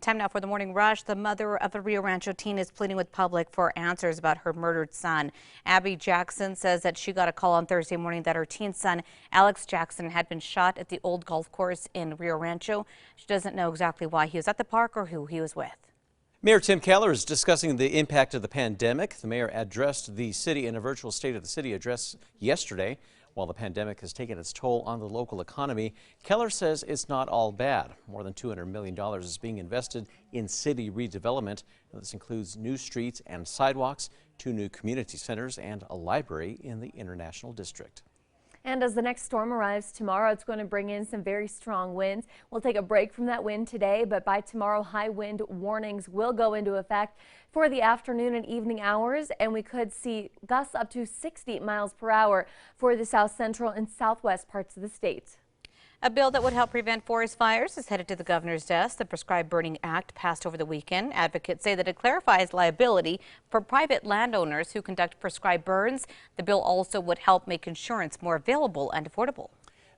Time now for the morning rush. The mother of a Rio Rancho teen is pleading with public for answers about her murdered son. Abby Jackson says that she got a call on Thursday morning that her teen son, Alex Jackson, had been shot at the old golf course in Rio Rancho. She doesn't know exactly why he was at the park or who he was with. Mayor Tim Keller is discussing the impact of the pandemic. The mayor addressed the city in a virtual State of the City address yesterday. While the pandemic has taken its toll on the local economy, Keller says it's not all bad. More than $200 million is being invested in city redevelopment. And this includes new streets and sidewalks, 2 new community centers, and a library in the International District. And as the next storm arrives tomorrow, it's going to bring in some very strong winds. We'll take a break from that wind today, but by tomorrow, high wind warnings will go into effect for the afternoon and evening hours, and we could see gusts up to 60 miles per hour for the south central and southwest parts of the state. A bill that would help prevent forest fires is headed to the governor's desk. The Prescribed Burning Act passed over the weekend. Advocates say that it clarifies liability for private landowners who conduct prescribed burns. The bill also would help make insurance more available and affordable.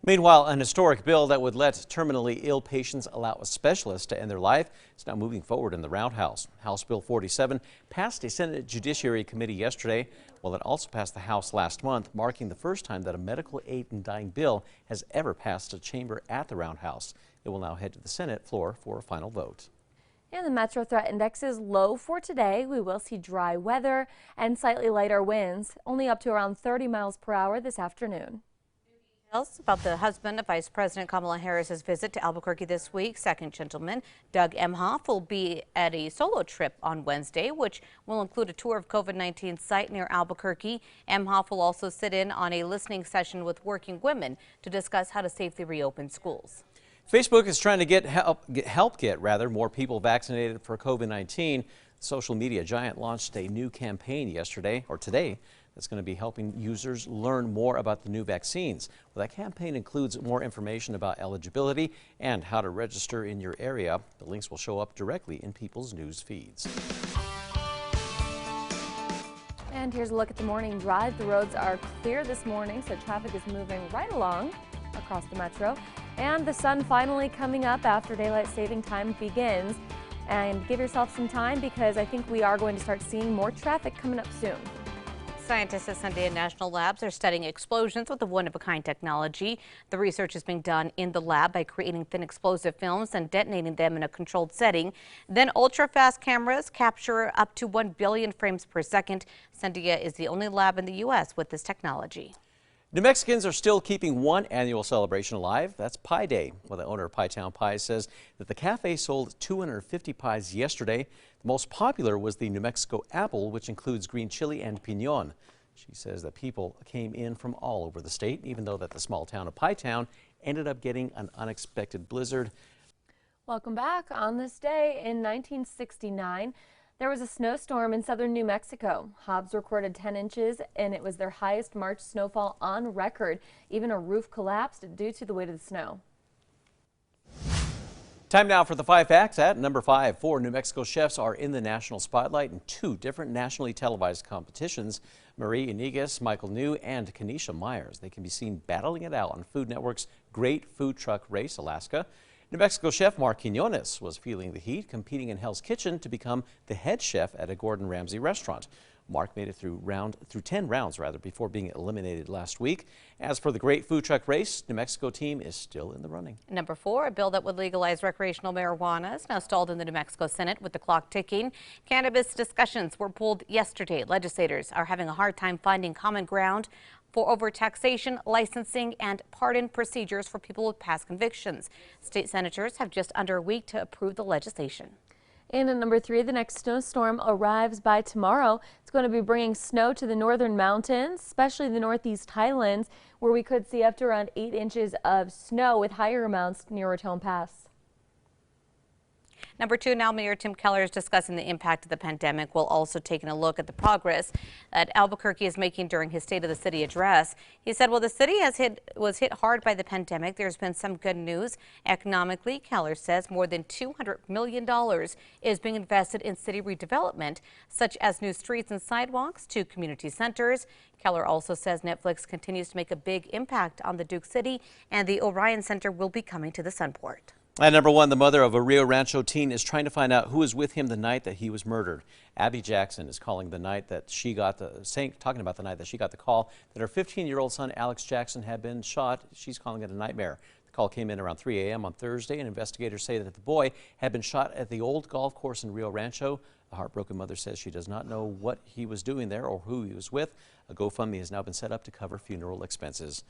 Meanwhile, an historic bill that would let terminally ill patients allow a specialist to end their life is now moving forward in the Roundhouse. House Bill 47 passed a Senate Judiciary Committee yesterday, while it also passed the House last month, marking the first time that a medical aid in dying bill has ever passed a chamber at the Roundhouse. It will now head to the Senate floor for a final vote. And the Metro Threat Index is low for today. We will see dry weather and slightly lighter winds, only up to around 30 miles per hour this afternoon. About the husband of Vice President Kamala Harris's visit to Albuquerque this week. Second gentleman Doug Emhoff will be at a solo trip on Wednesday, which will include a tour of COVID-19 site near Albuquerque. Emhoff will also sit in on a listening session with working women to discuss how to safely reopen schools. Facebook is trying to get more people vaccinated for COVID-19. The social media giant launched a new campaign today. That's going to be helping users learn more about the new vaccines. Well, that campaign includes more information about eligibility and how to register in your area. The links will show up directly in people's news feeds. And here's a look at the morning drive. The roads are clear this morning, so traffic is moving right along across the metro. And the sun finally coming up after daylight saving time begins. And give yourself some time, because I think we are going to start seeing more traffic coming up soon. Scientists at Sandia National Labs are studying explosions with a one-of-a-kind technology. The research is being done in the lab by creating thin explosive films and detonating them in a controlled setting. Then ultra-fast cameras capture up to 1 billion frames per second. Sandia is the only lab in the U.S. with this technology. New Mexicans are still keeping one annual celebration alive. That's Pie Day. Well, the owner of Pie Town Pies says that the cafe sold 250 pies yesterday. The most popular was the New Mexico apple, which includes green chili and piñon. She says that people came in from all over the state, even though that the small town of Pie Town ended up getting an unexpected blizzard. Welcome back. On this day in 1969, there was a snowstorm in southern New Mexico. Hobbs recorded 10 inches, and it was their highest March snowfall on record. Even a roof collapsed due to the weight of the snow. Time now for the 5 facts. At number 5, 4 New Mexico chefs are in the national spotlight in 2 different nationally televised competitions. Marie Iniguez, Michael New, and Kenesha Myers. They can be seen battling it out on Food Network's Great Food Truck Race, Alaska. New Mexico chef Mark Quinones was feeling the heat, competing in Hell's Kitchen to become the head chef at a Gordon Ramsay restaurant. Mark made it through 10 rounds before being eliminated last week. As for the Great Food Truck Race, New Mexico team is still in the running. Number 4, a bill that would legalize recreational marijuana is now stalled in the New Mexico Senate with the clock ticking. Cannabis discussions were pulled yesterday. Legislators are having a hard time finding common ground for over taxation, licensing, and pardon procedures for people with past convictions. State senators have just under a week to approve the legislation. And at number 3, the next snowstorm arrives by tomorrow. It's going to be bringing snow to the northern mountains, especially the northeast highlands, where we could see up to around 8 inches of snow with higher amounts near Raton Pass. Number 2, now Mayor Tim Keller is discussing the impact of the pandemic while also taking a look at the progress that Albuquerque is making during his State of the City address. He said, well, the city was hit hard by the pandemic. There's been some good news. Economically, Keller says more than $200 million is being invested in city redevelopment, such as new streets and sidewalks to community centers. Keller also says Netflix continues to make a big impact on the Duke City, and the Orion Center will be coming to the Sunport. At number 1, the mother of a Rio Rancho teen is trying to find out who was with him the night that he was murdered. Abby Jackson is calling the night that she got talking about the night that she got the call that her 15-year-old son Alex Jackson had been shot. She's calling it a nightmare. The call came in around 3 a.m. on Thursday, and investigators say that the boy had been shot at the old golf course in Rio Rancho. The heartbroken mother says she does not know what he was doing there or who he was with. A GoFundMe has now been set up to cover funeral expenses.